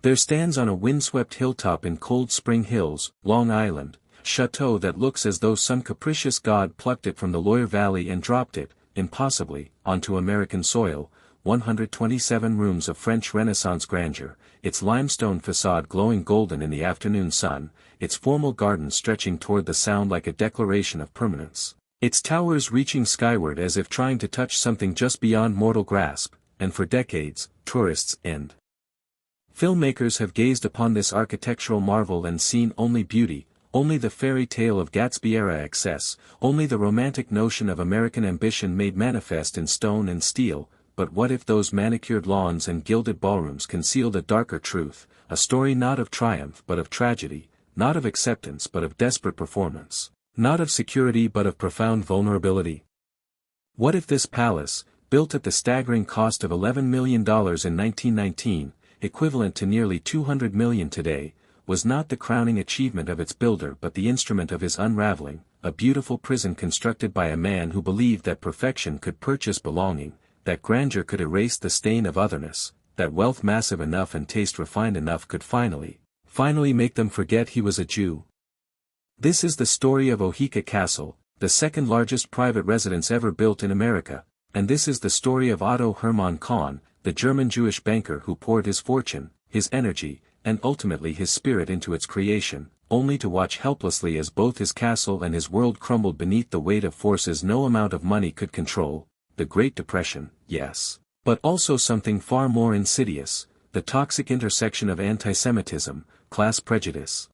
There stands on a windswept hilltop in Cold Spring Hills, Long Island, château that looks as though some capricious god plucked it from the Loire Valley and dropped it, impossibly, onto American soil, 127 rooms of French Renaissance grandeur, its limestone facade glowing golden in the afternoon sun, its formal gardens stretching toward the sound like a declaration of permanence, its towers reaching skyward as if trying to touch something just beyond mortal grasp, and for decades, tourists and filmmakers have gazed upon this architectural marvel and seen only beauty, only the fairy tale of Gatsby-era excess, only the romantic notion of American ambition made manifest in stone and steel. But what if those manicured lawns and gilded ballrooms concealed a darker truth, a story not of triumph but of tragedy, not of acceptance but of desperate performance, not of security but of profound vulnerability? What if this palace, built at the staggering cost of $11 million in 1919, equivalent to nearly $200 million today, was not the crowning achievement of its builder but the instrument of his unraveling, a beautiful prison constructed by a man who believed that perfection could purchase belonging, that grandeur could erase the stain of otherness, that wealth massive enough and taste refined enough could finally make them forget he was a Jew? This is the story of Oheka Castle, the second largest private residence ever built in America, and this is the story of Otto Hermann Kahn, the German Jewish banker who poured his fortune, his energy, and ultimately his spirit into its creation, only to watch helplessly as both his castle and his world crumbled beneath the weight of forces no amount of money could control. The Great Depression, yes. But also something far more insidious, the toxic intersection of anti-Semitism, class prejudice,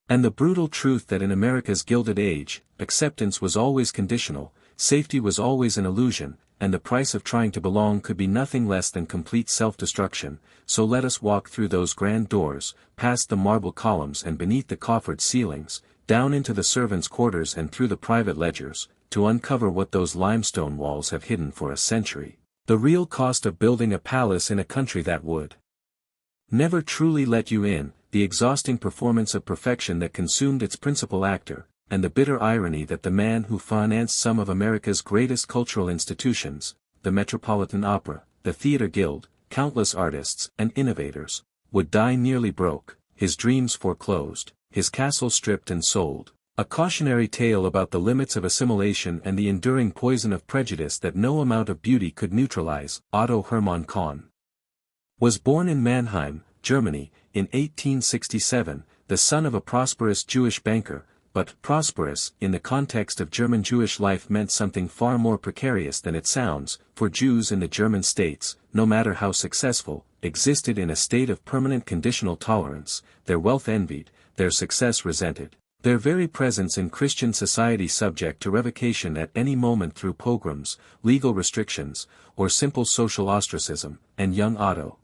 and the brutal truth that in America's Gilded Age, acceptance was always conditional, safety was always an illusion, and the price of trying to belong could be nothing less than complete self-destruction. So let us walk through those grand doors, past the marble columns and beneath the coffered ceilings, down into the servants' quarters and through the private ledgers, to uncover what those limestone walls have hidden for a century, the real cost of building a palace in a country that would never truly let you in, the exhausting performance of perfection that consumed its principal actor, and the bitter irony that the man who financed some of America's greatest cultural institutions, the Metropolitan Opera, the Theatre Guild, countless artists and innovators, would die nearly broke, his dreams foreclosed, his castle stripped and sold. A cautionary tale about the limits of assimilation and the enduring poison of prejudice that no amount of beauty could neutralize. Otto Hermann Kahn was born in Mannheim, Germany, in 1867, the son of a prosperous Jewish banker, but prosperous in the context of German Jewish life meant something far more precarious than it sounds, for Jews in the German states, no matter how successful, existed in a state of permanent conditional tolerance, their wealth envied, their success resented. Their very presence in Christian society subject to revocation at any moment through pogroms, legal restrictions, or simple social ostracism, and young Otto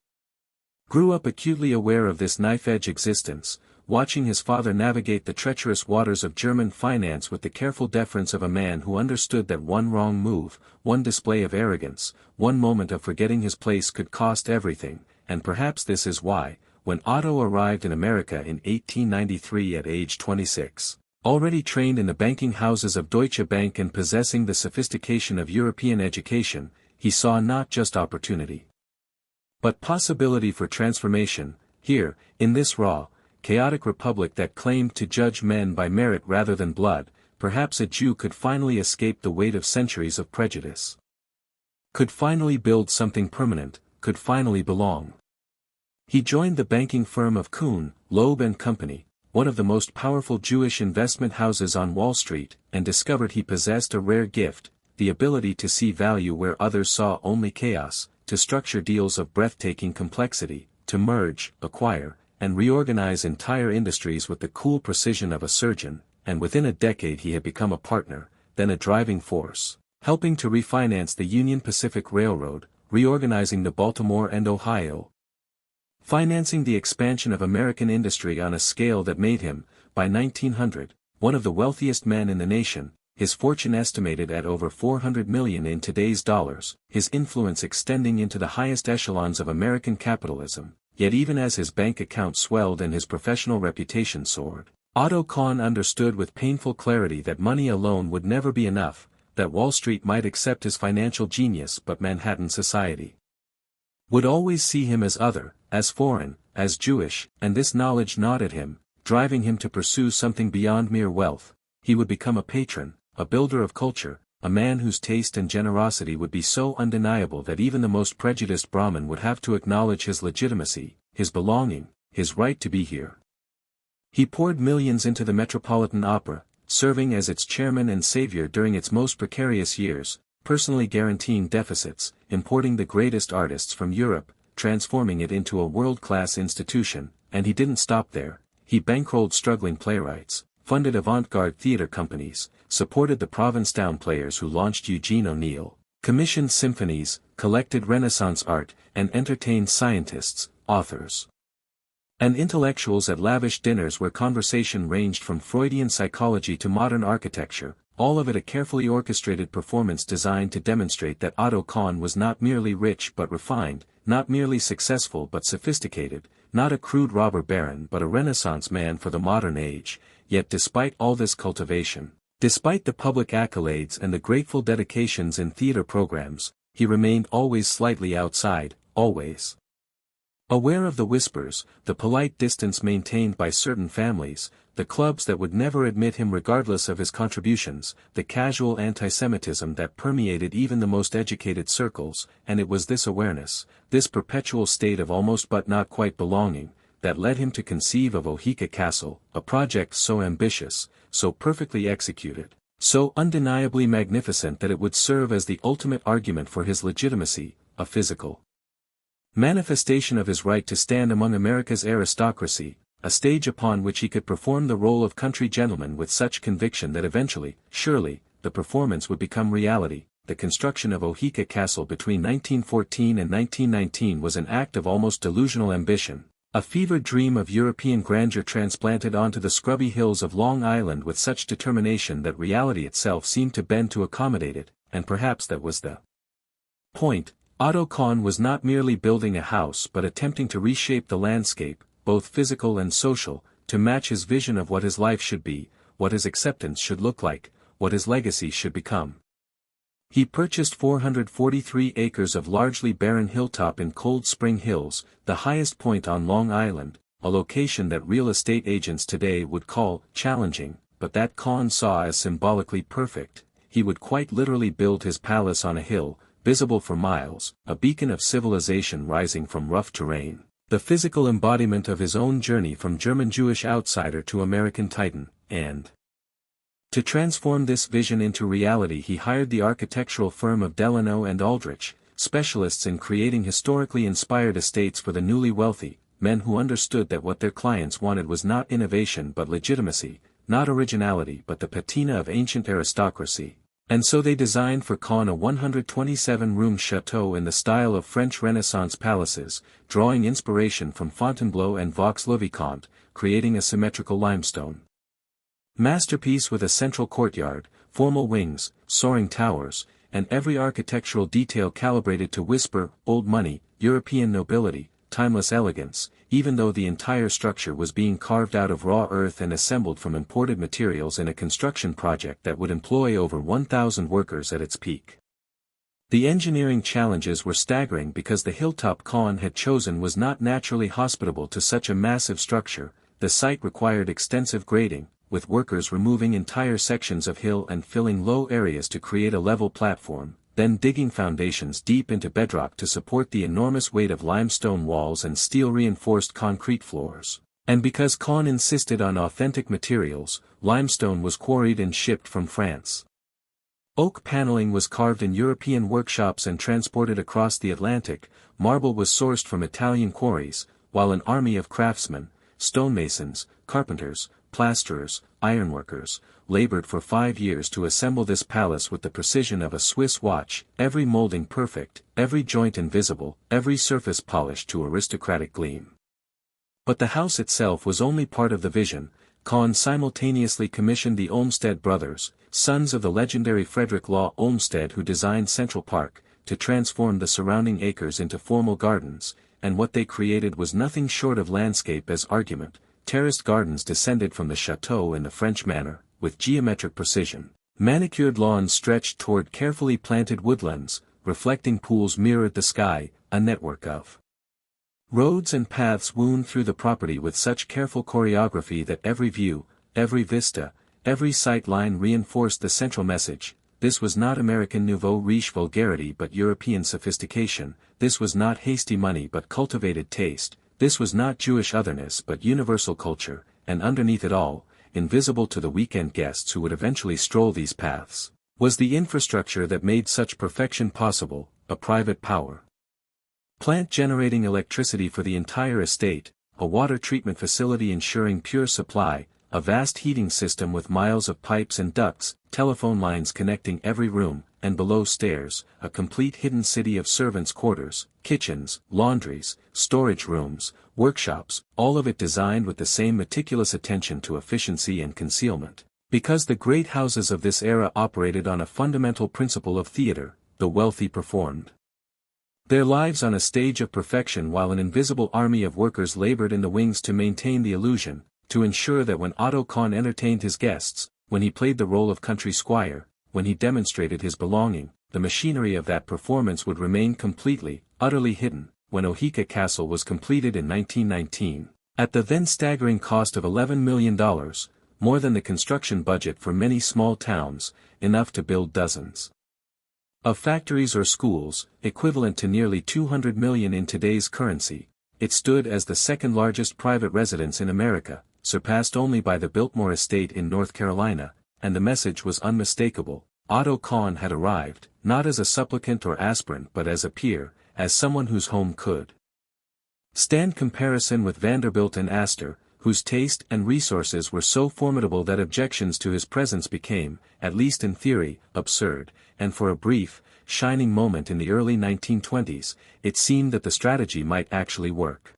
grew up acutely aware of this knife-edge existence, watching his father navigate the treacherous waters of German finance with the careful deference of a man who understood that one wrong move, one display of arrogance, one moment of forgetting his place could cost everything, and perhaps this is why, when Otto arrived in America in 1893 at age 26, already trained in the banking houses of Deutsche Bank and possessing the sophistication of European education, he saw not just opportunity, but possibility for transformation. Here, in this raw, chaotic republic that claimed to judge men by merit rather than blood, perhaps a Jew could finally escape the weight of centuries of prejudice, could finally build something permanent, could finally belong. He joined the banking firm of Kuhn, Loeb Co, one of the most powerful Jewish investment houses on Wall Street, and discovered he possessed a rare gift, the ability to see value where others saw only chaos, to structure deals of breathtaking complexity, to merge, acquire, and reorganize entire industries with the cool precision of a surgeon, and within a decade he had become a partner, then a driving force, helping to refinance the Union Pacific Railroad, reorganizing the Baltimore and Ohio, financing the expansion of American industry on a scale that made him, by 1900, one of the wealthiest men in the nation, his fortune estimated at over $400 million in today's dollars, his influence extending into the highest echelons of American capitalism. Yet even as his bank account swelled and his professional reputation soared, Otto Kahn understood with painful clarity that money alone would never be enough, that Wall Street might accept his financial genius but Manhattan society would always see him as other, as foreign, as Jewish, and this knowledge gnawed at him, driving him to pursue something beyond mere wealth. He would become a patron, a builder of culture, a man whose taste and generosity would be so undeniable that even the most prejudiced Brahmin would have to acknowledge his legitimacy, his belonging, his right to be here. He poured millions into the Metropolitan Opera, serving as its chairman and savior during its most precarious years, personally guaranteeing deficits, importing the greatest artists from Europe, transforming it into a world-class institution, and he didn't stop there. He bankrolled struggling playwrights, funded avant-garde theater companies, supported the Provincetown players who launched Eugene O'Neill, commissioned symphonies, collected Renaissance art, and entertained scientists, authors, and intellectuals at lavish dinners where conversation ranged from Freudian psychology to modern architecture, all of it a carefully orchestrated performance designed to demonstrate that Otto Kahn was not merely rich but refined, not merely successful but sophisticated, not a crude robber baron but a Renaissance man for the modern age. Yet despite all this cultivation, despite the public accolades and the grateful dedications in theater programs, he remained always slightly outside, always aware of the whispers, the polite distance maintained by certain families, the clubs that would never admit him regardless of his contributions, the casual anti-Semitism that permeated even the most educated circles, and it was this awareness, this perpetual state of almost but not quite belonging, that led him to conceive of Oheka Castle, a project so ambitious, so perfectly executed, so undeniably magnificent that it would serve as the ultimate argument for his legitimacy, a physical manifestation of his right to stand among America's aristocracy, a stage upon which he could perform the role of country gentleman with such conviction that eventually, surely, the performance would become reality. The construction of Oheka Castle between 1914 and 1919 was an act of almost delusional ambition, a fevered dream of European grandeur transplanted onto the scrubby hills of Long Island with such determination that reality itself seemed to bend to accommodate it, and perhaps that was the point. Otto Kahn was not merely building a house but attempting to reshape the landscape, both physical and social, to match his vision of what his life should be, what his acceptance should look like, what his legacy should become. He purchased 443 acres of largely barren hilltop in Cold Spring Hills, the highest point on Long Island, a location that real estate agents today would call challenging, but that Kahn saw as symbolically perfect. He would quite literally build his palace on a hill, visible for miles, a beacon of civilization rising from rough terrain, the physical embodiment of his own journey from German Jewish outsider to American titan, and to transform this vision into reality he hired the architectural firm of Delano and Aldrich, specialists in creating historically inspired estates for the newly wealthy, men who understood that what their clients wanted was not innovation but legitimacy, not originality but the patina of ancient aristocracy. And so they designed for Kahn a 127-room château in the style of French Renaissance palaces, drawing inspiration from Fontainebleau and Vaux-le-Vicomte, creating a symmetrical limestone masterpiece with a central courtyard, formal wings, soaring towers, and every architectural detail calibrated to whisper, old money, European nobility, timeless elegance, even though the entire structure was being carved out of raw earth and assembled from imported materials in a construction project that would employ over 1,000 workers at its peak. The engineering challenges were staggering because the hilltop Kahn had chosen was not naturally hospitable to such a massive structure. The site required extensive grading, with workers removing entire sections of hill and filling low areas to create a level platform, then digging foundations deep into bedrock to support the enormous weight of limestone walls and steel-reinforced concrete floors. And because Kahn insisted on authentic materials, limestone was quarried and shipped from France. Oak paneling was carved in European workshops and transported across the Atlantic, marble was sourced from Italian quarries, while an army of craftsmen, stonemasons, carpenters, plasterers, ironworkers, labored for 5 years to assemble this palace with the precision of a Swiss watch, every molding perfect, every joint invisible, every surface polished to aristocratic gleam. But the house itself was only part of the vision. Kahn simultaneously commissioned the Olmsted brothers, sons of the legendary Frederick Law Olmsted who designed Central Park, to transform the surrounding acres into formal gardens, and what they created was nothing short of landscape as argument. Terraced gardens descended from the château in the French manner, with geometric precision. Manicured lawns stretched toward carefully planted woodlands, reflecting pools mirrored the sky, a network of Roads and paths wound through the property with such careful choreography that every view, every vista, every sight line reinforced the central message. This was not American nouveau riche vulgarity but European sophistication, this was not hasty money but cultivated taste, this was not Jewish otherness but universal culture, and underneath it all, invisible to the weekend guests who would eventually stroll these paths, was the infrastructure that made such perfection possible, a private power plant generating electricity for the entire estate, a water treatment facility ensuring pure supply, a vast heating system with miles of pipes and ducts, telephone lines connecting every room, and below stairs, a complete hidden city of servants' quarters, kitchens, laundries, storage rooms, workshops, all of it designed with the same meticulous attention to efficiency and concealment. Because the great houses of this era operated on a fundamental principle of theater, the wealthy performed their lives on a stage of perfection while an invisible army of workers labored in the wings to maintain the illusion, to ensure that when Otto Kahn entertained his guests, when he played the role of country squire, when he demonstrated his belonging, the machinery of that performance would remain completely, utterly hidden. When Oheka Castle was completed in 1919, at the then staggering cost of $11 million, more than the construction budget for many small towns, enough to build dozens of factories or schools, equivalent to nearly $200 million in today's currency, it stood as the second largest private residence in America, surpassed only by the Biltmore estate in North Carolina, and the message was unmistakable. Otto Kahn had arrived, not as a supplicant or aspirant but as a peer, as someone whose home could stand comparison with Vanderbilt and Astor, whose taste and resources were so formidable that objections to his presence became, at least in theory, absurd, and for a brief, shining moment in the early 1920s, it seemed that the strategy might actually work.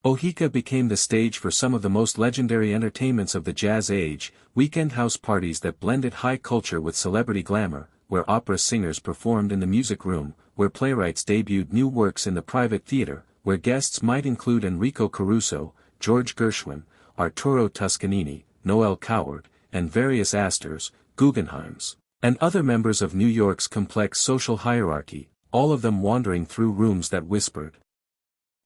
Oheka became the stage for some of the most legendary entertainments of the Jazz Age, weekend house parties that blended high culture with celebrity glamour, where opera singers performed in the music room, where playwrights debuted new works in the private theater, where guests might include Enrico Caruso, George Gershwin, Arturo Toscanini, Noel Coward, and various Astors, Guggenheims, and other members of New York's complex social hierarchy, all of them wandering through rooms that whispered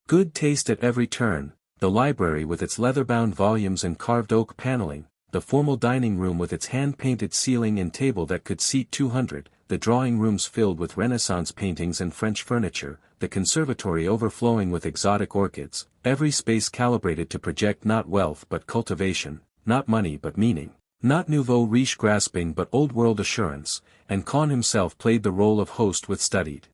good taste at every turn, the library with its leather-bound volumes and carved oak paneling, the formal dining room with its hand-painted ceiling and table that could seat 200, the drawing rooms filled with Renaissance paintings and French furniture, the conservatory overflowing with exotic orchids, every space calibrated to project not wealth but cultivation, not money but meaning, not nouveau riche grasping but old-world assurance, and Kahn himself played the role of host with studied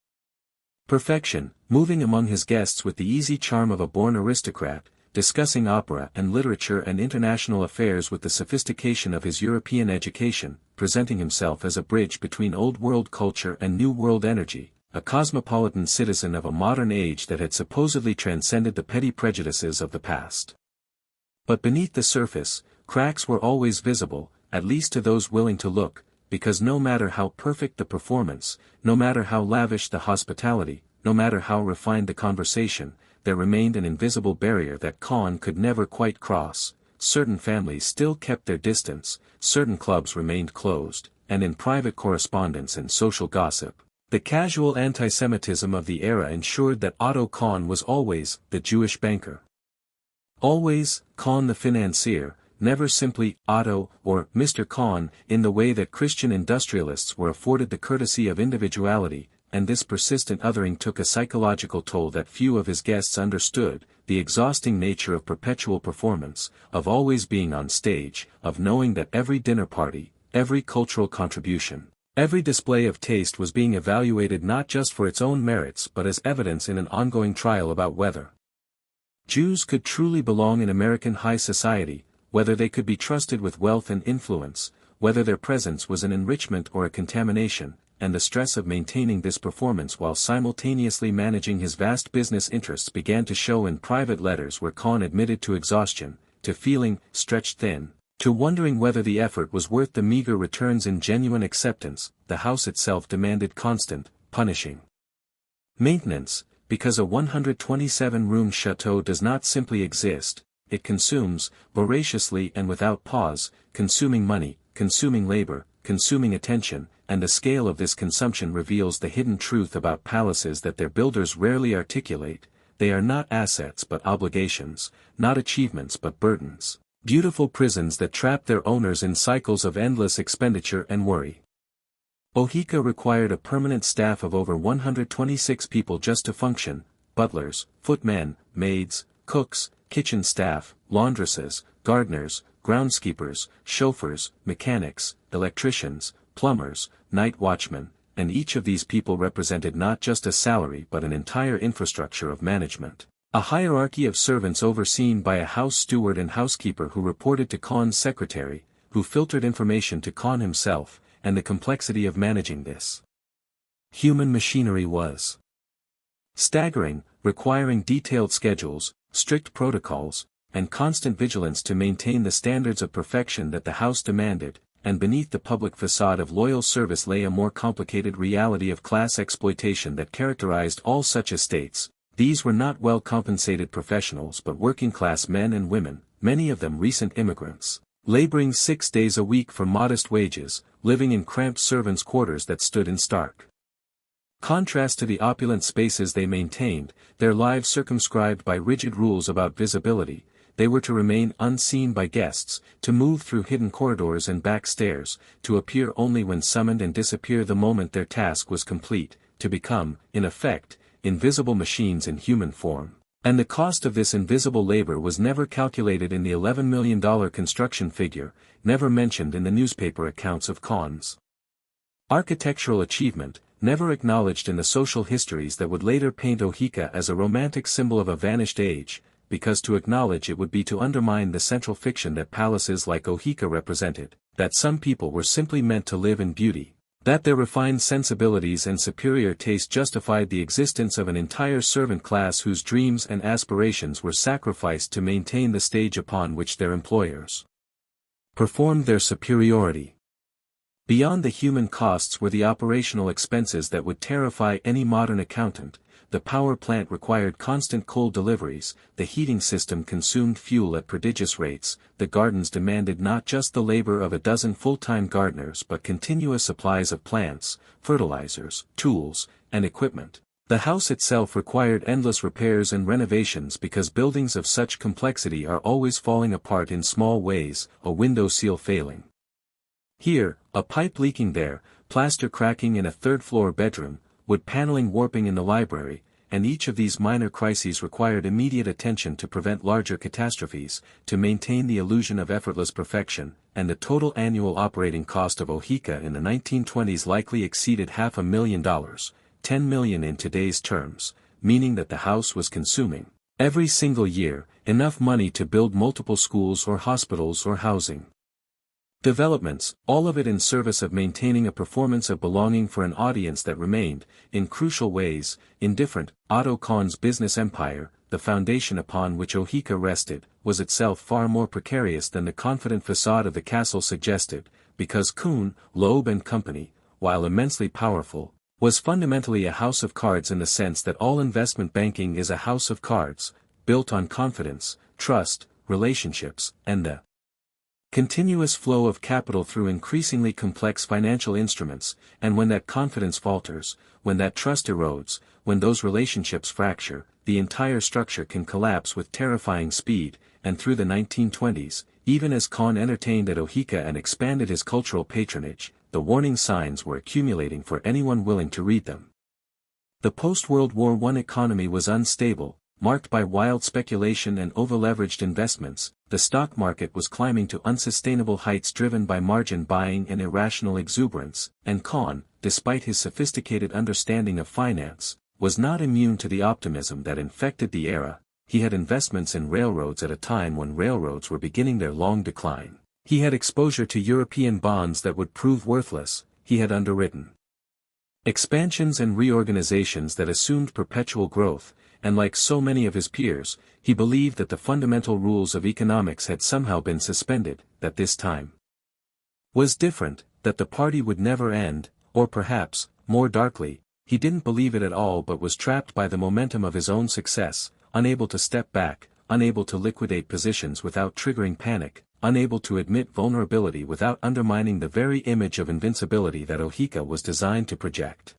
perfection, moving among his guests with the easy charm of a born aristocrat, discussing opera and literature and international affairs with the sophistication of his European education, presenting himself as a bridge between old-world culture and new-world energy, a cosmopolitan citizen of a modern age that had supposedly transcended the petty prejudices of the past. But beneath the surface, cracks were always visible, at least to those willing to look, because no matter how perfect the performance, no matter how lavish the hospitality, no matter how refined the conversation, there remained an invisible barrier that Kahn could never quite cross. Certain families still kept their distance, certain clubs remained closed, and in private correspondence and social gossip, the casual anti-Semitism of the era ensured that Otto Kahn was always the Jewish banker. Always, Kahn the financier, never simply Otto or Mr. Kahn in the way that Christian industrialists were afforded the courtesy of individuality, and this persistent othering took a psychological toll that few of his guests understood, the exhausting nature of perpetual performance, of always being on stage, of knowing that every dinner party, every cultural contribution, every display of taste was being evaluated not just for its own merits but as evidence in an ongoing trial about whether Jews could truly belong in American high society, whether they could be trusted with wealth and influence, whether their presence was an enrichment or a contamination, and the stress of maintaining this performance while simultaneously managing his vast business interests began to show in private letters where Kahn admitted to exhaustion, to feeling stretched thin, to wondering whether the effort was worth the meager returns in genuine acceptance. The house itself demanded constant, punishing maintenance, because a 127-room château does not simply exist. It consumes, voraciously and without pause, consuming money, consuming labor, consuming attention, and the scale of this consumption reveals the hidden truth about palaces that their builders rarely articulate. they are not assets but obligations, not achievements but burdens. Beautiful prisons that trap their owners in cycles of endless expenditure and worry. Oheka required a permanent staff of over 126 people just to function: butlers, footmen, maids, cooks, kitchen staff, laundresses, gardeners, groundskeepers, chauffeurs, mechanics, electricians, plumbers, night watchmen, and each of these people represented not just a salary but an entire infrastructure of management. A hierarchy of servants overseen by a house steward and housekeeper who reported to Kahn's secretary, who filtered information to Kahn himself, and the complexity of managing this human machinery was staggering, requiring detailed schedules, strict protocols, and constant vigilance to maintain the standards of perfection that the house demanded, and beneath the public facade of loyal service lay a more complicated reality of class exploitation that characterized all such estates. These were not well-compensated professionals but working-class men and women, many of them recent immigrants, laboring 6 days a week for modest wages, living in cramped servants' quarters that stood in stark contrast to the opulent spaces they maintained, their lives circumscribed by rigid rules about visibility. They were to remain unseen by guests, to move through hidden corridors and back stairs, to appear only when summoned and disappear the moment their task was complete, to become, in effect, invisible machines in human form. And the cost of this invisible labor was never calculated in the $11 million construction figure, never mentioned in the newspaper accounts of Kahn's architectural achievement, never acknowledged in the social histories that would later paint Oheka as a romantic symbol of a vanished age, because to acknowledge it would be to undermine the central fiction that palaces like Oheka represented, that some people were simply meant to live in beauty, that their refined sensibilities and superior taste justified the existence of an entire servant class whose dreams and aspirations were sacrificed to maintain the stage upon which their employers performed their superiority. Beyond the human costs were the operational expenses that would terrify any modern accountant. The power plant required constant coal deliveries, the heating system consumed fuel at prodigious rates, the gardens demanded not just the labor of a dozen full-time gardeners but continuous supplies of plants, fertilizers, tools, and equipment. The house itself required endless repairs and renovations because buildings of such complexity are always falling apart in small ways, a window seal failing here, a pipe leaking there, plaster cracking in a third-floor bedroom, wood paneling warping in the library, and each of these minor crises required immediate attention to prevent larger catastrophes, to maintain the illusion of effortless perfection, and the total annual operating cost of Oheka in the 1920s likely exceeded $500,000, $10 million in today's terms, meaning that the house was consuming, every single year, enough money to build multiple schools or hospitals or housing developments, all of it in service of maintaining a performance of belonging for an audience that remained, in crucial ways, indifferent. Otto Kahn's business empire, the foundation upon which Oheka rested, was itself far more precarious than the confident facade of the castle suggested, because Kuhn, Loeb Co, while immensely powerful, was fundamentally a house of cards in the sense that all investment banking is a house of cards, built on confidence, trust, relationships, and the continuous flow of capital through increasingly complex financial instruments, and when that confidence falters, when that trust erodes, when those relationships fracture, the entire structure can collapse with terrifying speed. And through the 1920s, even as Kahn entertained at Oheka and expanded his cultural patronage, the warning signs were accumulating for anyone willing to read them. The post-World War I economy was unstable, marked by wild speculation and over-leveraged investments. The stock market was climbing to unsustainable heights driven by margin buying and irrational exuberance, and Kahn, despite his sophisticated understanding of finance, was not immune to the optimism that infected the era. He had investments in railroads at a time when railroads were beginning their long decline. He had exposure to European bonds that would prove worthless. He had underwritten expansions and reorganizations that assumed perpetual growth, and like so many of his peers, he believed that the fundamental rules of economics had somehow been suspended, that this time was different, that the party would never end, or perhaps, more darkly, he didn't believe it at all but was trapped by the momentum of his own success, unable to step back, unable to liquidate positions without triggering panic, unable to admit vulnerability without undermining the very image of invincibility that Oheka was designed to project.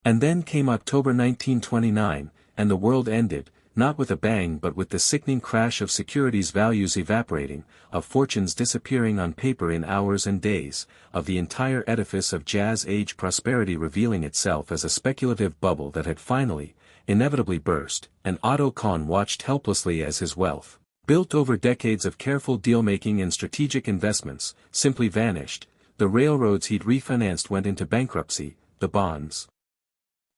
And then came October 1929, and the world ended, not with a bang but with the sickening crash of securities values evaporating, of fortunes disappearing on paper in hours and days, of the entire edifice of Jazz-age prosperity revealing itself as a speculative bubble that had finally, inevitably burst, and Otto Kahn watched helplessly as his wealth, built over decades of careful deal-making and strategic investments, simply vanished. The railroads he'd refinanced went into bankruptcy, the bonds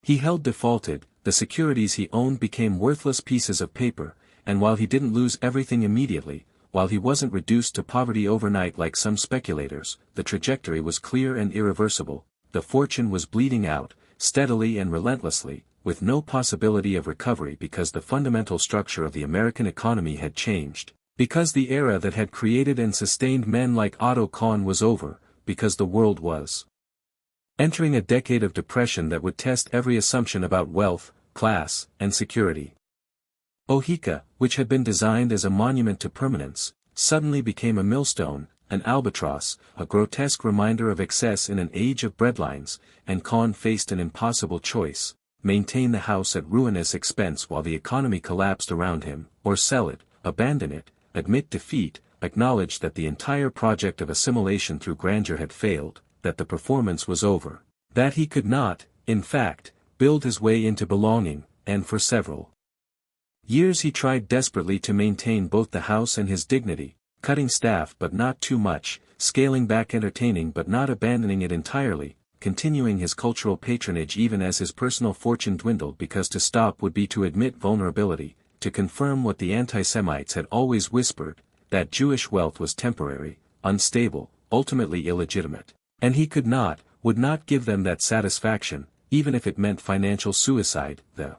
he held defaulted, the securities he owned became worthless pieces of paper, and while he didn't lose everything immediately, while he wasn't reduced to poverty overnight like some speculators, the trajectory was clear and irreversible. The fortune was bleeding out, steadily and relentlessly, with no possibility of recovery because the fundamental structure of the American economy had changed, because the era that had created and sustained men like Otto Kahn was over, because the world was entering a decade of depression that would test every assumption about wealth, class, and security. Oheka, which had been designed as a monument to permanence, suddenly became a millstone, an albatross, a grotesque reminder of excess in an age of breadlines, and Kahn faced an impossible choice: maintain the house at ruinous expense while the economy collapsed around him, or sell it, abandon it, admit defeat, acknowledge that the entire project of assimilation through grandeur had failed, that the performance was over, that he could not, in fact, build his way into belonging, and for several years he tried desperately to maintain both the house and his dignity, cutting staff but not too much, scaling back entertaining but not abandoning it entirely, continuing his cultural patronage even as his personal fortune dwindled because to stop would be to admit vulnerability, to confirm what the anti-Semites had always whispered, that Jewish wealth was temporary, unstable, ultimately illegitimate. And he could not, would not give them that satisfaction, even if it meant financial suicide. The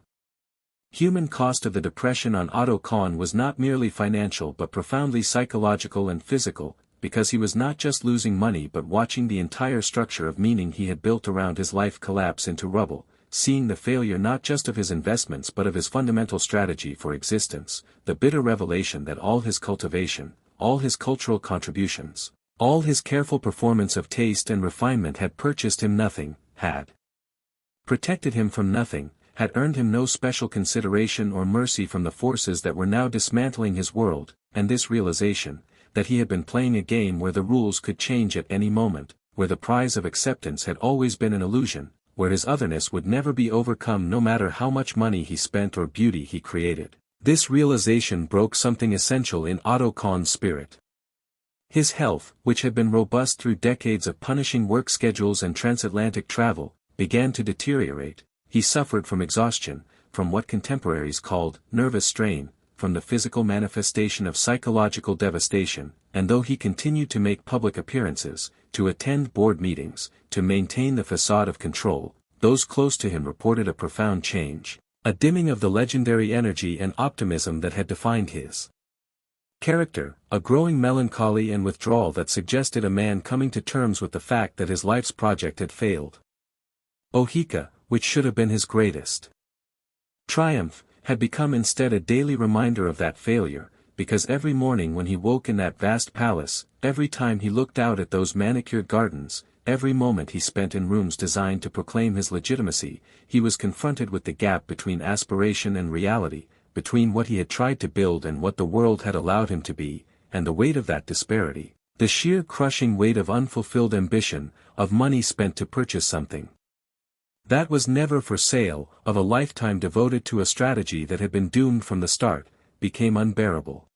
human cost of the depression on Otto Kahn was not merely financial but profoundly psychological and physical, because he was not just losing money but watching the entire structure of meaning he had built around his life collapse into rubble, seeing the failure not just of his investments but of his fundamental strategy for existence, the bitter revelation that all his cultivation, all his cultural contributions, all his careful performance of taste and refinement had purchased him nothing, had protected him from nothing, had earned him no special consideration or mercy from the forces that were now dismantling his world, and this realization, that he had been playing a game where the rules could change at any moment, where the prize of acceptance had always been an illusion, where his otherness would never be overcome no matter how much money he spent or beauty he created. This realization broke something essential in Otto Kahn's spirit. His health, which had been robust through decades of punishing work schedules and transatlantic travel, began to deteriorate. He suffered from exhaustion, from what contemporaries called nervous strain, from the physical manifestation of psychological devastation, and though he continued to make public appearances, to attend board meetings, to maintain the facade of control, those close to him reported a profound change, a dimming of the legendary energy and optimism that had defined his character, a growing melancholy and withdrawal that suggested a man coming to terms with the fact that his life's project had failed. Oheka, which should have been his greatest triumph, had become instead a daily reminder of that failure, because every morning when he woke in that vast palace, every time he looked out at those manicured gardens, every moment he spent in rooms designed to proclaim his legitimacy, he was confronted with the gap between aspiration and reality, between what he had tried to build and what the world had allowed him to be, and the weight of that disparity, the sheer crushing weight of unfulfilled ambition, of money spent to purchase something that was never for sale, of a lifetime devoted to a strategy that had been doomed from the start, became unbearable.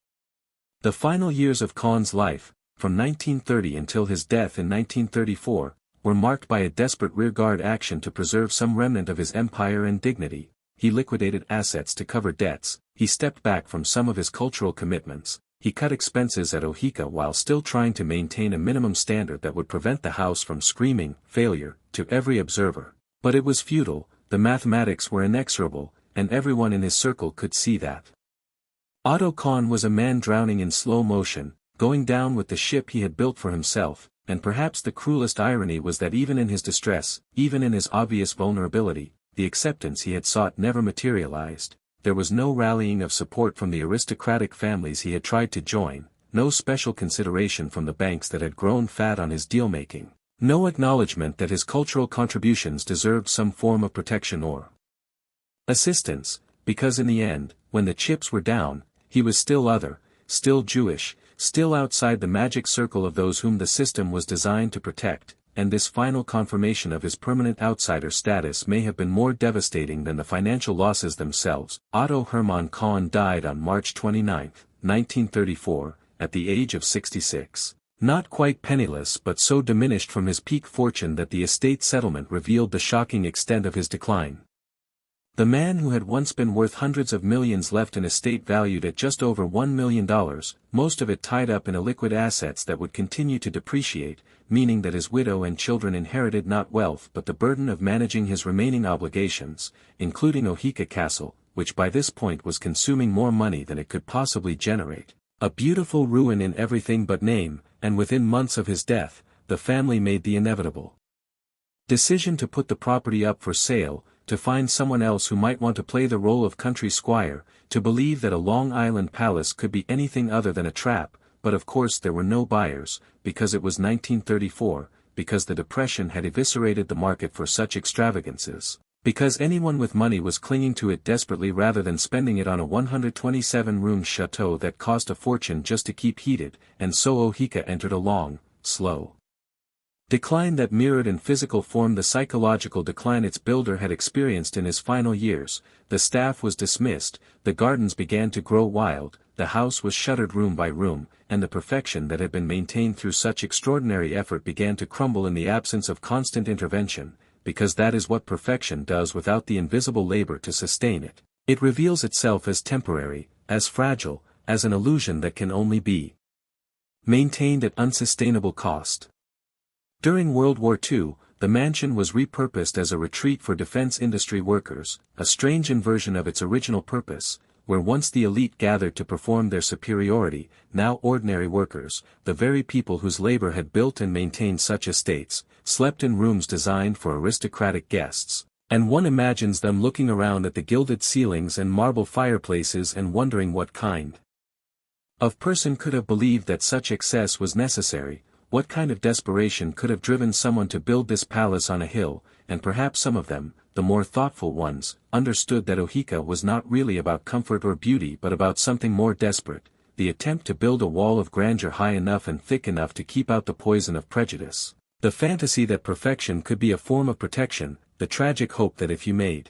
The final years of Kahn's life, from 1930 until his death in 1934, were marked by a desperate rearguard action to preserve some remnant of his empire and dignity. He liquidated assets to cover debts, he stepped back from some of his cultural commitments, he cut expenses at Oheka while still trying to maintain a minimum standard that would prevent the house from screaming failure to every observer. But it was futile, the mathematics were inexorable, and everyone in his circle could see that. Otto Kahn was a man drowning in slow motion, going down with the ship he had built for himself, and perhaps the cruelest irony was that even in his distress, even in his obvious vulnerability, the acceptance he had sought never materialized. There was no rallying of support from the aristocratic families he had tried to join, no special consideration from the banks that had grown fat on his deal-making. No acknowledgement that his cultural contributions deserved some form of protection or assistance, because in the end, when the chips were down, he was still other, still Jewish, still outside the magic circle of those whom the system was designed to protect, and this final confirmation of his permanent outsider status may have been more devastating than the financial losses themselves. Otto Hermann Kahn died on March 29, 1934, at the age of 66. Not quite penniless but so diminished from his peak fortune that the estate settlement revealed the shocking extent of his decline. The man who had once been worth hundreds of millions left an estate valued at just over $1 million, most of it tied up in illiquid assets that would continue to depreciate, meaning that his widow and children inherited not wealth but the burden of managing his remaining obligations, including Oheka Castle, which by this point was consuming more money than it could possibly generate. A beautiful ruin in everything but name, and within months of his death, the family made the inevitable decision to put the property up for sale, to find someone else who might want to play the role of country squire, to believe that a Long Island palace could be anything other than a trap, but of course there were no buyers, because it was 1934, because the Depression had eviscerated the market for such extravagances, because anyone with money was clinging to it desperately rather than spending it on a 127-room château that cost a fortune just to keep heated, and so Oheka entered a long, slow decline that mirrored in physical form the psychological decline its builder had experienced in his final years. The staff was dismissed, the gardens began to grow wild, the house was shuttered room by room, and the perfection that had been maintained through such extraordinary effort began to crumble in the absence of constant intervention, because that is what perfection does without the invisible labor to sustain it. It reveals itself as temporary, as fragile, as an illusion that can only be maintained at unsustainable cost. During World War II, the mansion was repurposed as a retreat for defense industry workers, a strange inversion of its original purpose, where once the elite gathered to perform their superiority, now ordinary workers, the very people whose labor had built and maintained such estates, slept in rooms designed for aristocratic guests, and one imagines them looking around at the gilded ceilings and marble fireplaces and wondering what kind of person could have believed that such excess was necessary. What kind of desperation could have driven someone to build this palace on a hill, and perhaps some of them, the more thoughtful ones, understood that Oheka was not really about comfort or beauty but about something more desperate, the attempt to build a wall of grandeur high enough and thick enough to keep out the poison of prejudice, the fantasy that perfection could be a form of protection, the tragic hope that if you made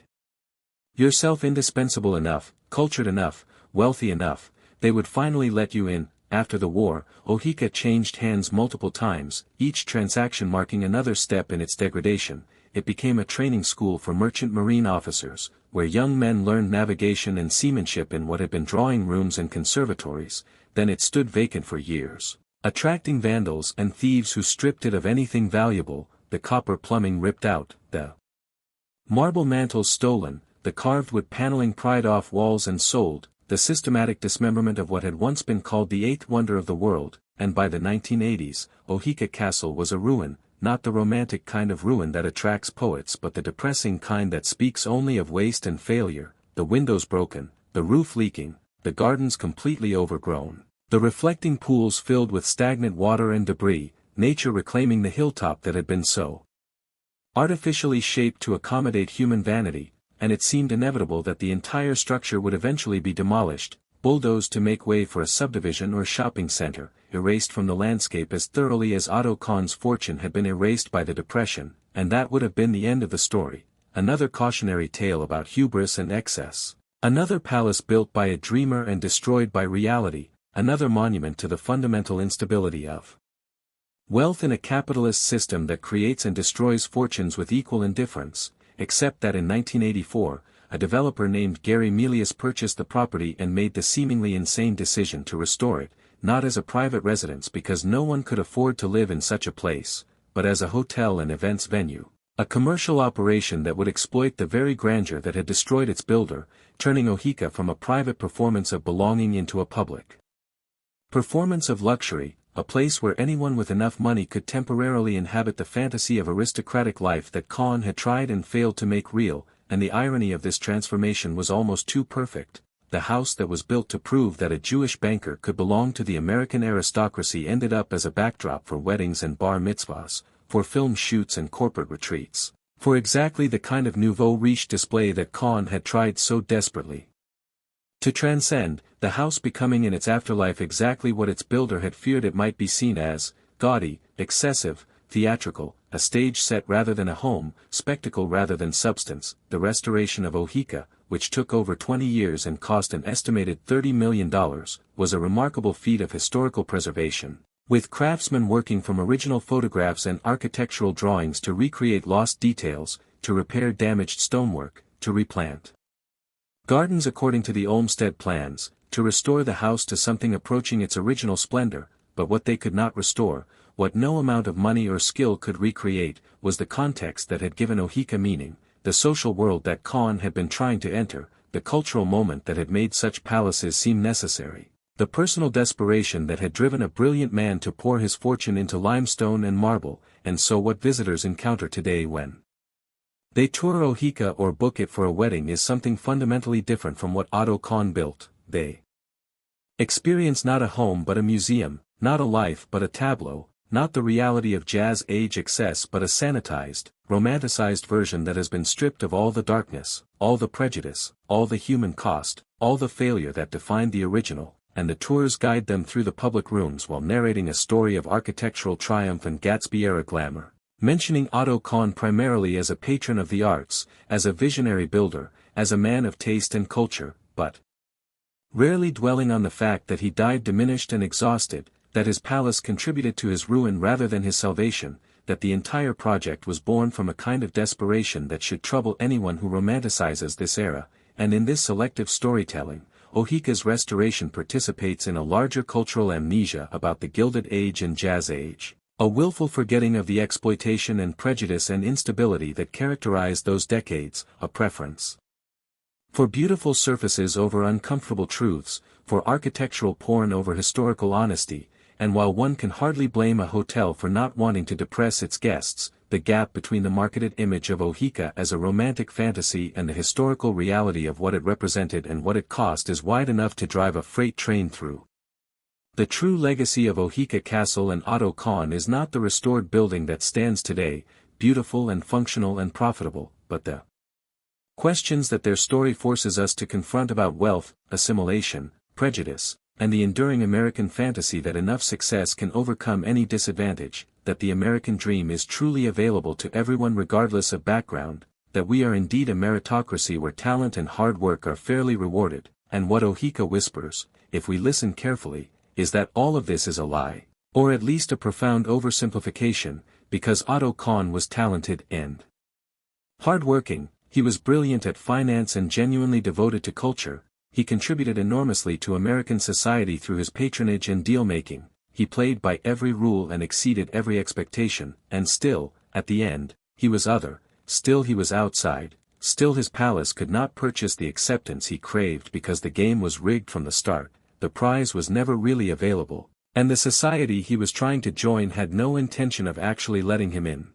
yourself indispensable enough, cultured enough, wealthy enough, they would finally let you in. After the war, Oheka changed hands multiple times, each transaction marking another step in its degradation. It became a training school for merchant marine officers, where young men learned navigation and seamanship in what had been drawing rooms and conservatories. Then it stood vacant for years, attracting vandals and thieves who stripped it of anything valuable, the copper plumbing ripped out, the marble mantles stolen, the carved wood paneling pried off walls and sold, the systematic dismemberment of what had once been called the eighth wonder of the world, and by the 1980s, Oheka Castle was a ruin, not the romantic kind of ruin that attracts poets but the depressing kind that speaks only of waste and failure, the windows broken, the roof leaking, the gardens completely overgrown, the reflecting pools filled with stagnant water and debris, nature reclaiming the hilltop that had been so artificially shaped to accommodate human vanity, and it seemed inevitable that the entire structure would eventually be demolished, bulldozed to make way for a subdivision or shopping center, erased from the landscape as thoroughly as Otto Kahn's fortune had been erased by the Depression, and that would have been the end of the story. Another cautionary tale about hubris and excess. Another palace built by a dreamer and destroyed by reality, another monument to the fundamental instability of wealth in a capitalist system that creates and destroys fortunes with equal indifference. Except that in 1984, a developer named Gary Melius purchased the property and made the seemingly insane decision to restore it, not as a private residence because no one could afford to live in such a place, but as a hotel and events venue, a commercial operation that would exploit the very grandeur that had destroyed its builder, turning Oheka from a private performance of belonging into a public performance of luxury, a place where anyone with enough money could temporarily inhabit the fantasy of aristocratic life that Kahn had tried and failed to make real, and the irony of this transformation was almost too perfect. The house that was built to prove that a Jewish banker could belong to the American aristocracy ended up as a backdrop for weddings and bar mitzvahs, for film shoots and corporate retreats, For exactly the kind of nouveau riche display that Kahn had tried so desperately to transcend, the house becoming in its afterlife exactly what its builder had feared it might be seen as: gaudy, excessive, theatrical, a stage set rather than a home, spectacle rather than substance. The restoration of Oheka, which took over 20 years and cost an estimated $30 million, was a remarkable feat of historical preservation, with craftsmen working from original photographs and architectural drawings to recreate lost details, to repair damaged stonework, to replant gardens according to the Olmsted plans, to restore the house to something approaching its original splendor. But what they could not restore, what no amount of money or skill could recreate, was the context that had given Oheka meaning, the social world that Kahn had been trying to enter, the cultural moment that had made such palaces seem necessary, the personal desperation that had driven a brilliant man to pour his fortune into limestone and marble. And so what visitors encounter today when they tour Oheka or book it for a wedding is something fundamentally different from what Otto Kahn built. They experience not a home but a museum, not a life but a tableau, not the reality of Jazz Age excess but a sanitized, romanticized version that has been stripped of all the darkness, all the prejudice, all the human cost, all the failure that defined the original. And the tours guide them through the public rooms while narrating a story of architectural triumph and Gatsby-era glamour, mentioning Otto Kahn primarily as a patron of the arts, as a visionary builder, as a man of taste and culture, but rarely dwelling on the fact that he died diminished and exhausted, that his palace contributed to his ruin rather than his salvation, that the entire project was born from a kind of desperation that should trouble anyone who romanticizes this era. And in this selective storytelling, Oheka's restoration participates in a larger cultural amnesia about the Gilded Age and Jazz Age, a willful forgetting of the exploitation and prejudice and instability that characterized those decades, a preference for beautiful surfaces over uncomfortable truths, for architectural porn over historical honesty. And while one can hardly blame a hotel for not wanting to depress its guests, the gap between the marketed image of Oheka as a romantic fantasy and the historical reality of what it represented and what it cost is wide enough to drive a freight train through. The true legacy of Oheka Castle and Otto Kahn is not the restored building that stands today, beautiful and functional and profitable, but the questions that their story forces us to confront about wealth, assimilation, prejudice, and the enduring American fantasy that enough success can overcome any disadvantage, that the American dream is truly available to everyone regardless of background, that we are indeed a meritocracy where talent and hard work are fairly rewarded. And what Oheka whispers, if we listen carefully, is that all of this is a lie, or at least a profound oversimplification, because Otto Kahn was talented and hard-working, he was brilliant at finance and genuinely devoted to culture. He contributed enormously to American society through his patronage and deal-making. He played by every rule and exceeded every expectation, and still, at the end, he was other, still he was outside, still his palace could not purchase the acceptance he craved because the game was rigged from the start, the prize was never really available, and the society he was trying to join had no intention of actually letting him in.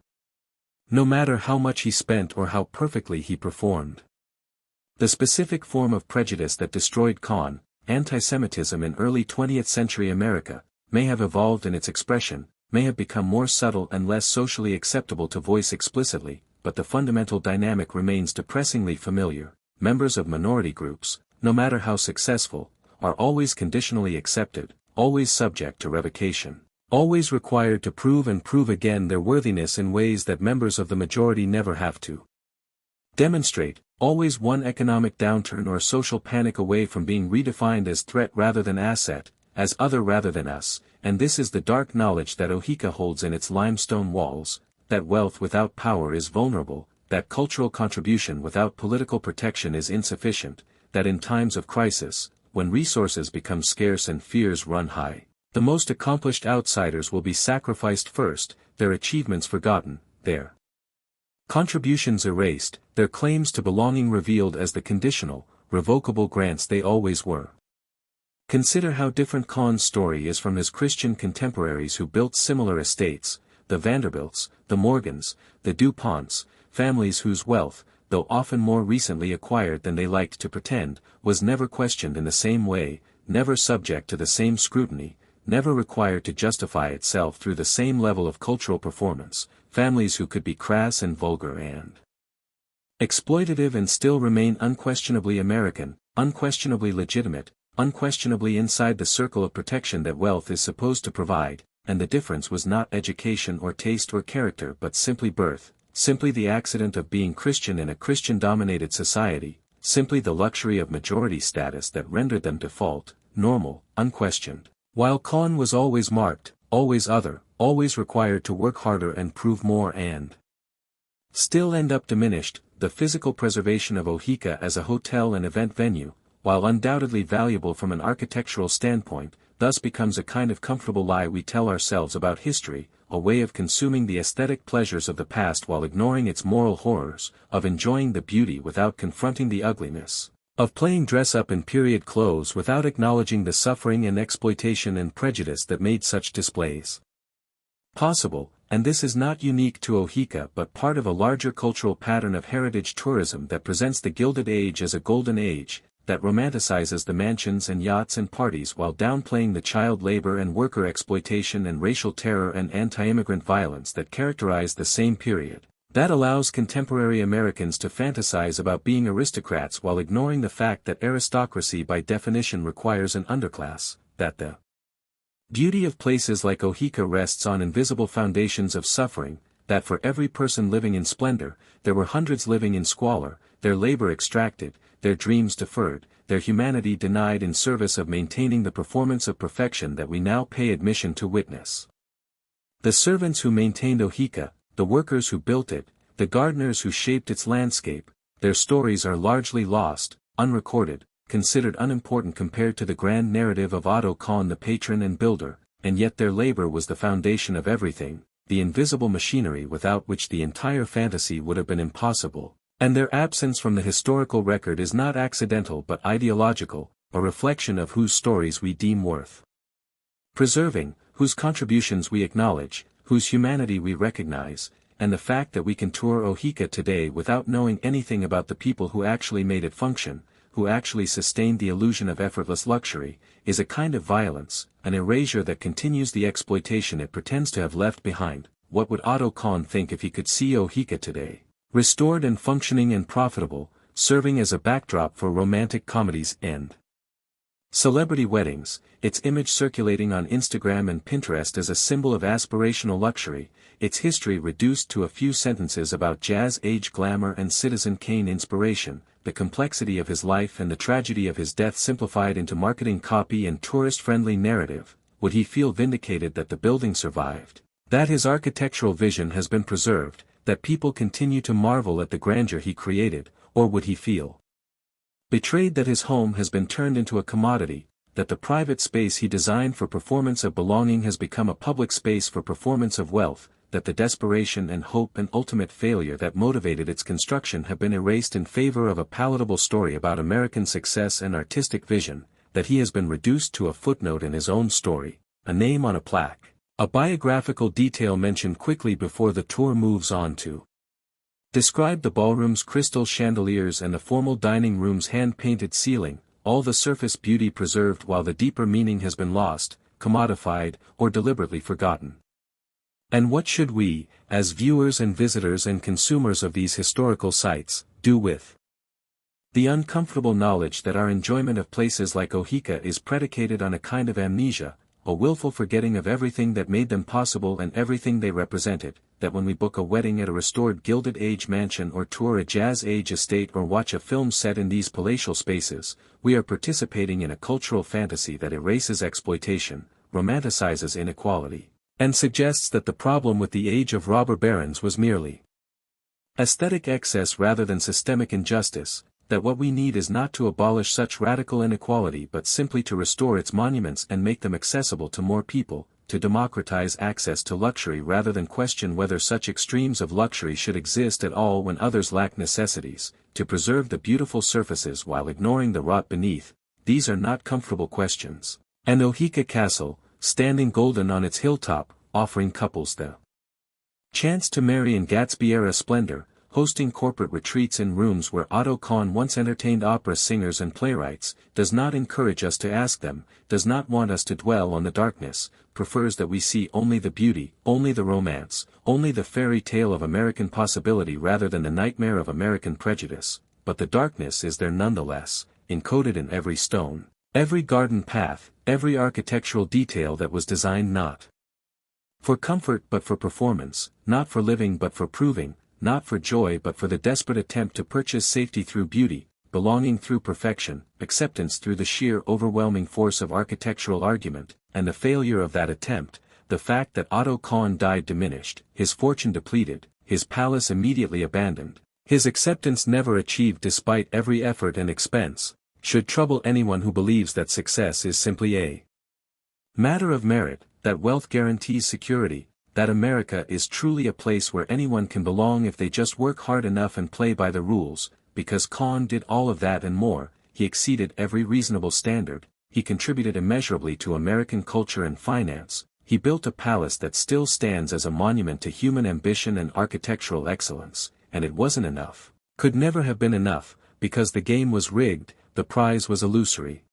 No matter how much he spent or how perfectly he performed. The specific form of prejudice that destroyed Kahn, anti-Semitism in early 20th century America, may have evolved in its expression, may have become more subtle and less socially acceptable to voice explicitly, but the fundamental dynamic remains depressingly familiar. Members of minority groups, no matter how successful, are always conditionally accepted, always subject to revocation, always required to prove and prove again their worthiness in ways that members of the majority never have to demonstrate, always one economic downturn or social panic away from being redefined as threat rather than asset, as other rather than us. And this is the dark knowledge that Oheka holds in its limestone walls, that wealth without power is vulnerable, that cultural contribution without political protection is insufficient, that in times of crisis, when resources become scarce and fears run high, the most accomplished outsiders will be sacrificed first, their achievements forgotten, their contributions erased, their claims to belonging revealed as the conditional, revocable grants they always were. Consider how different Kahn's story is from his Christian contemporaries who built similar estates, the Vanderbilts, the Morgans, the DuPonts, families whose wealth, though often more recently acquired than they liked to pretend, was never questioned in the same way, never subject to the same scrutiny, never required to justify itself through the same level of cultural performance, families who could be crass and vulgar and Exploitative and still remain unquestionably American, unquestionably legitimate, unquestionably inside the circle of protection that wealth is supposed to provide, and the difference was not education or taste or character but simply birth, simply the accident of being Christian in a Christian-dominated society, simply the luxury of majority status that rendered them default, normal, unquestioned, while Kahn was always marked, always other, always required to work harder and prove more and still end up diminished. The physical preservation of Oheka as a hotel and event venue, while undoubtedly valuable from an architectural standpoint, thus becomes a kind of comfortable lie we tell ourselves about history, a way of consuming the aesthetic pleasures of the past while ignoring its moral horrors, of enjoying the beauty without confronting the ugliness, of playing dress-up in period clothes without acknowledging the suffering and exploitation and prejudice that made such displays possible. And this is not unique to Oheka but part of a larger cultural pattern of heritage tourism that presents the Gilded Age as a golden age, that romanticizes the mansions and yachts and parties while downplaying the child labor and worker exploitation and racial terror and anti-immigrant violence that characterize the same period, that allows contemporary Americans to fantasize about being aristocrats while ignoring the fact that aristocracy by definition requires an underclass, that the beauty of places like Oheka rests on invisible foundations of suffering, that for every person living in splendor, there were hundreds living in squalor, their labor extracted, their dreams deferred, their humanity denied in service of maintaining the performance of perfection that we now pay admission to witness. The servants who maintained Oheka, the workers who built it, the gardeners who shaped its landscape, their stories are largely lost, unrecorded, considered unimportant compared to the grand narrative of Otto Kahn the patron and builder, and yet their labor was the foundation of everything, the invisible machinery without which the entire fantasy would have been impossible, and their absence from the historical record is not accidental but ideological, a reflection of whose stories we deem worth preserving, whose contributions we acknowledge, whose humanity we recognize, and the fact that we can tour Oheka today without knowing anything about the people who actually made it function, who actually sustained the illusion of effortless luxury, is a kind of violence, an erasure that continues the exploitation it pretends to have left behind. What would Otto Kahn think if he could see Oheka today, restored and functioning and profitable, serving as a backdrop for romantic comedies and celebrity weddings, its image circulating on Instagram and Pinterest as a symbol of aspirational luxury, its history reduced to a few sentences about jazz-age glamour and Citizen Kane inspiration, the complexity of his life and the tragedy of his death simplified into marketing copy and tourist-friendly narrative? Would he feel vindicated that the building survived, that his architectural vision has been preserved, that people continue to marvel at the grandeur he created, or would he feel betrayed that his home has been turned into a commodity, that the private space he designed for performance of belonging has become a public space for performance of wealth, that the desperation and hope and ultimate failure that motivated its construction have been erased in favor of a palatable story about American success and artistic vision, that he has been reduced to a footnote in his own story, a name on a plaque, a biographical detail mentioned quickly before the tour moves on to describe the ballroom's crystal chandeliers and the formal dining room's hand-painted ceiling, all the surface beauty preserved while the deeper meaning has been lost, commodified, or deliberately forgotten. And what should we, as viewers and visitors and consumers of these historical sites, do with the uncomfortable knowledge that our enjoyment of places like Oheka is predicated on a kind of amnesia, a willful forgetting of everything that made them possible and everything they represented, that when we book a wedding at a restored Gilded Age mansion or tour a Jazz Age estate or watch a film set in these palatial spaces, we are participating in a cultural fantasy that erases exploitation, romanticizes inequality, and suggests that the problem with the age of robber barons was merely aesthetic excess rather than systemic injustice, that what we need is not to abolish such radical inequality but simply to restore its monuments and make them accessible to more people, to democratize access to luxury rather than question whether such extremes of luxury should exist at all when others lack necessities, to preserve the beautiful surfaces while ignoring the rot beneath. These are not comfortable questions. And Oheka Castle, standing golden on its hilltop, offering couples the chance to marry in Gatsby-era splendor, hosting corporate retreats in rooms where Otto Kahn once entertained opera singers and playwrights, does not encourage us to ask them, does not want us to dwell on the darkness, prefers that we see only the beauty, only the romance, only the fairy tale of American possibility rather than the nightmare of American prejudice, but the darkness is there nonetheless, encoded in every stone, every garden path, every architectural detail that was designed not for comfort but for performance, not for living but for proving, not for joy but for the desperate attempt to purchase safety through beauty, belonging through perfection, acceptance through the sheer overwhelming force of architectural argument, and the failure of that attempt, the fact that Otto Kahn died diminished, his fortune depleted, his palace immediately abandoned, his acceptance never achieved despite every effort and expense, should trouble anyone who believes that success is simply a matter of merit, that wealth guarantees security, that America is truly a place where anyone can belong if they just work hard enough and play by the rules, because Kahn did all of that and more, he exceeded every reasonable standard, he contributed immeasurably to American culture and finance, he built a palace that still stands as a monument to human ambition and architectural excellence, and it wasn't enough, could never have been enough, because the game was rigged, the prize was illusory.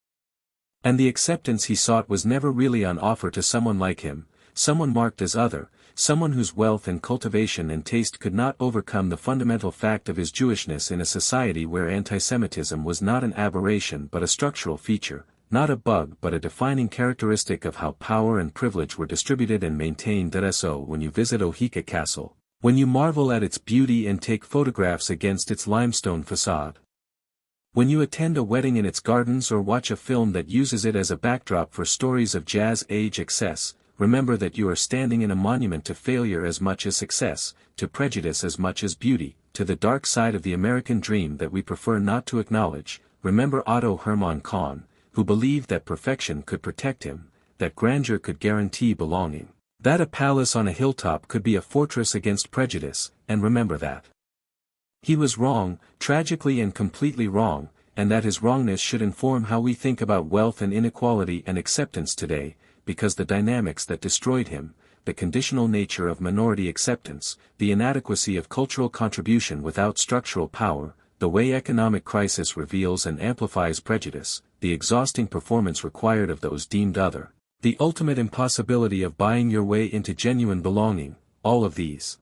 And the acceptance he sought was never really on offer to someone like him, someone marked as other, someone whose wealth and cultivation and taste could not overcome the fundamental fact of his Jewishness in a society where anti-Semitism was not an aberration but a structural feature, not a bug but a defining characteristic of how power and privilege were distributed and maintained. So when you visit Oheka Castle, when you marvel at its beauty and take photographs against its limestone facade, when you attend a wedding in its gardens or watch a film that uses it as a backdrop for stories of jazz-age excess, remember that you are standing in a monument to failure as much as success, to prejudice as much as beauty, to the dark side of the American dream that we prefer not to acknowledge. Remember Otto Hermann Kahn, who believed that perfection could protect him, that grandeur could guarantee belonging, that a palace on a hilltop could be a fortress against prejudice, and remember that he was wrong, tragically and completely wrong, and that his wrongness should inform how we think about wealth and inequality and acceptance today, because the dynamics that destroyed him, the conditional nature of minority acceptance, the inadequacy of cultural contribution without structural power, the way economic crisis reveals and amplifies prejudice, the exhausting performance required of those deemed other, the ultimate impossibility of buying your way into genuine belonging, all of these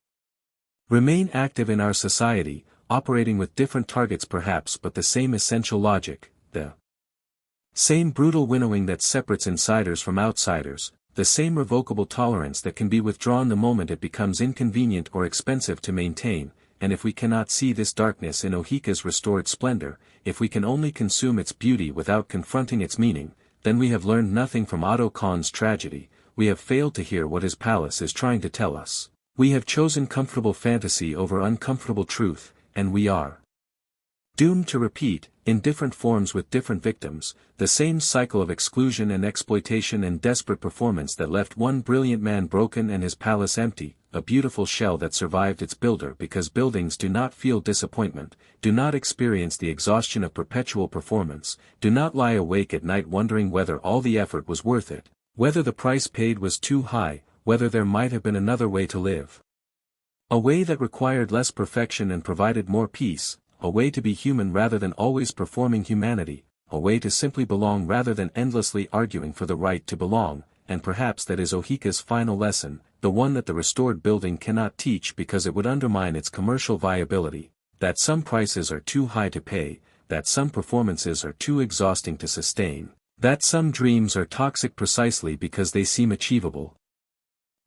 remain active in our society, operating with different targets perhaps but the same essential logic, the same brutal winnowing that separates insiders from outsiders, the same revocable tolerance that can be withdrawn the moment it becomes inconvenient or expensive to maintain, and if we cannot see this darkness in Oheka's restored splendor, if we can only consume its beauty without confronting its meaning, then we have learned nothing from Otto Kahn's tragedy, we have failed to hear what his palace is trying to tell us. We have chosen comfortable fantasy over uncomfortable truth, and we are doomed to repeat, in different forms with different victims, the same cycle of exclusion and exploitation and desperate performance that left one brilliant man broken and his palace empty, a beautiful shell that survived its builder because buildings do not feel disappointment, do not experience the exhaustion of perpetual performance, do not lie awake at night wondering whether all the effort was worth it, whether the price paid was too high, whether there might have been another way to live. A way that required less perfection and provided more peace, a way to be human rather than always performing humanity, a way to simply belong rather than endlessly arguing for the right to belong, and perhaps that is Oheka's final lesson, the one that the restored building cannot teach because it would undermine its commercial viability, that some prices are too high to pay, that some performances are too exhausting to sustain, that some dreams are toxic precisely because they seem achievable,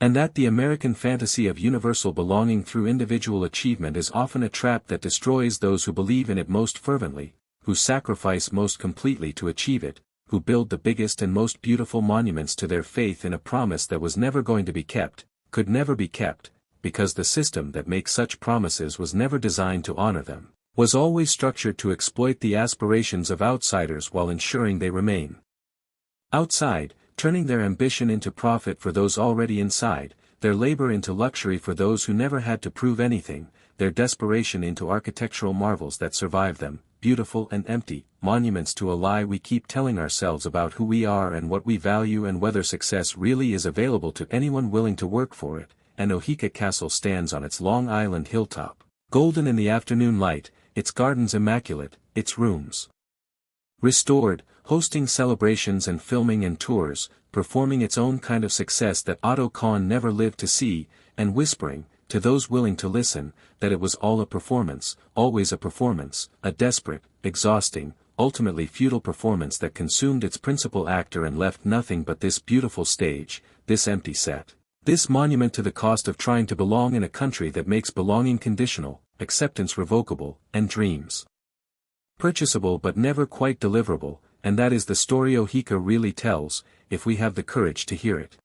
and that the American fantasy of universal belonging through individual achievement is often a trap that destroys those who believe in it most fervently, who sacrifice most completely to achieve it, who build the biggest and most beautiful monuments to their faith in a promise that was never going to be kept, could never be kept, because the system that makes such promises was never designed to honor them, was always structured to exploit the aspirations of outsiders while ensuring they remain outside, turning their ambition into profit for those already inside, their labor into luxury for those who never had to prove anything, their desperation into architectural marvels that survive them, beautiful and empty, monuments to a lie we keep telling ourselves about who we are and what we value and whether success really is available to anyone willing to work for it, and Oheka Castle stands on its Long Island hilltop, Golden in the afternoon light, its gardens immaculate, its rooms restored, hosting celebrations and filming and tours, performing its own kind of success that Otto Kahn never lived to see, and whispering, to those willing to listen, that it was all a performance, always a performance, a desperate, exhausting, ultimately futile performance that consumed its principal actor and left nothing but this beautiful stage, this empty set. This monument to the cost of trying to belong in a country that makes belonging conditional, acceptance revocable, and dreams purchasable but never quite deliverable, and that is the story Oheka really tells, if we have the courage to hear it.